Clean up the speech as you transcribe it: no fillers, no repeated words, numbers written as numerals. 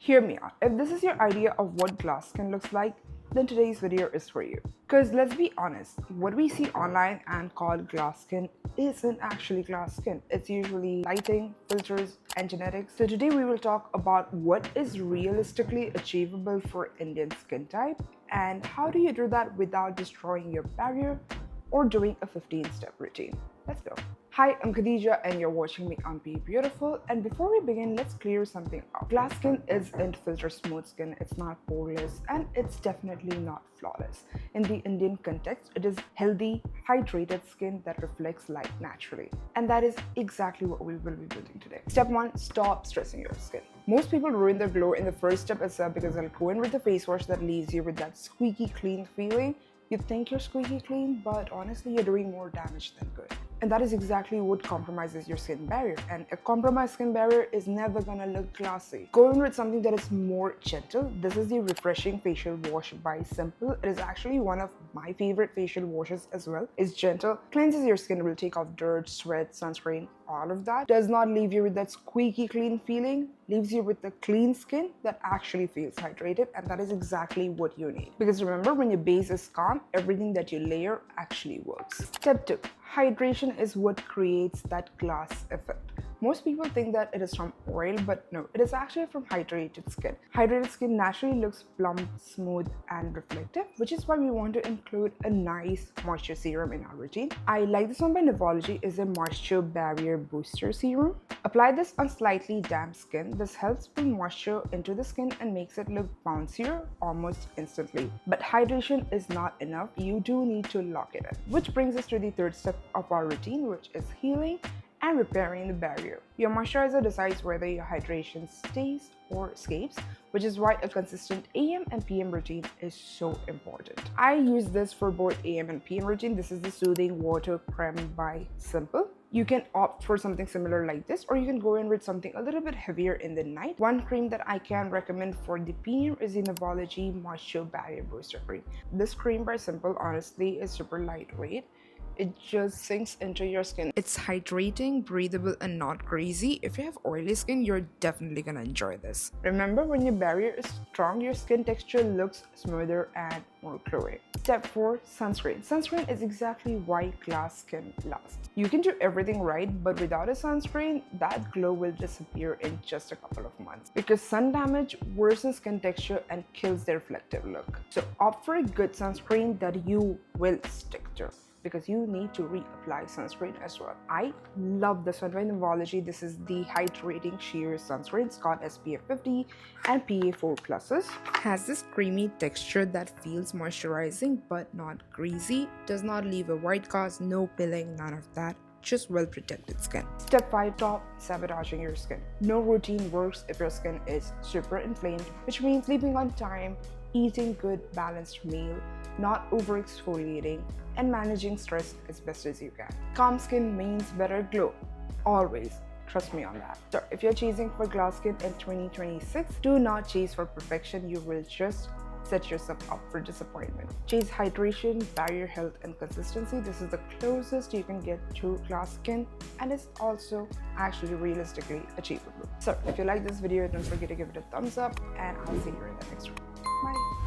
Hear me out. If this is your idea of what glass skin looks like, then today's video is for you. Because let's be honest, what we see online and call glass skin isn't actually glass skin. It's usually lighting, filters, and genetics. So today we will talk about what is realistically achievable for Indian skin type and how do you do that without destroying your barrier or doing a 15-step routine. Let's go. Hi, I'm Khadija and you're watching me on BeBeautiful. And before we begin, let's clear something up. Glass skin isn't filter smooth skin, it's not poreless, and it's definitely not flawless. In the Indian context, it is healthy, hydrated skin that reflects light naturally. And that is exactly what we will be building today. Step 1, stop stressing your skin. Most people ruin their glow in the first step itself because they'll go in with the face wash that leaves you with that squeaky clean feeling. You think you're squeaky clean, but honestly, you're doing more damage than good. And that is exactly what compromises your skin barrier. And a compromised skin barrier is never gonna look glossy. Go in with something that is more gentle. This is the Refreshing Facial Wash by Simple. It is actually one of my favorite facial washes as well. It's gentle, cleanses your skin, will take off dirt, sweat, sunscreen, all of that. Does not leave you with that squeaky clean feeling, leaves you with the clean skin that actually feels hydrated, and that is exactly what you need. Because remember, when your base is calm, everything that you layer actually works. Step 2. Hydration is what creates that glass effect. Most people think that it is from oil, but no, it is actually from hydrated skin. Hydrated skin naturally looks plump, smooth, and reflective, which is why we want to include a nice moisture serum in our routine. I like this one by Novology. Is a moisture barrier booster serum. Apply this on slightly damp skin. This helps bring moisture into the skin and makes it look bouncier almost instantly. But hydration is not enough. You do need to lock it in. Which brings us to the third step of our routine, which is healing and repairing the barrier. Your moisturizer decides whether your hydration stays or escapes, which is why a consistent AM and PM routine is so important. I use this for both AM and PM routine. This is the Soothing Water Creme by Simple. You can opt for something similar like this, or you can go in with something a little bit heavier in the night. One cream that I can recommend for the PM is the Novology Moisture Barrier Booster Cream. This cream by Simple honestly is super lightweight. It just sinks into your skin. It's hydrating, breathable, and not greasy. If you have oily skin, you're definitely gonna enjoy this. Remember, when your barrier is strong, your skin texture looks smoother and more glowing. Step 4, sunscreen. Sunscreen is exactly why glass skin lasts. You can do everything right, but without a sunscreen, that glow will disappear in just a couple of months. Because sun damage worsens skin texture and kills the reflective look. So opt for a good sunscreen that you will stick to, because you need to reapply sunscreen as well. I love this one by Novology. This is the Hydrating Sheer Sunscreen. It's got SPF 50 and PA4 pluses. Has this creamy texture that feels moisturizing but not greasy. Does not leave a white cast, no pilling, none of that. Just well protected skin. Step 5, stop sabotaging your skin. No routine works if your skin is super inflamed, which means sleeping on time, eating good balanced meal, not over exfoliating, and managing stress as best as you can. Calm skin means better glow. Always. Trust me on that. So if you're chasing for glass skin in 2026, do not chase for perfection. You will just set yourself up for disappointment. Chase hydration, barrier health, and consistency. This is the closest you can get to glass skin, and it's also actually realistically achievable. So if you like this video, don't forget to give it a thumbs up, and I'll see you in the next one. Bye.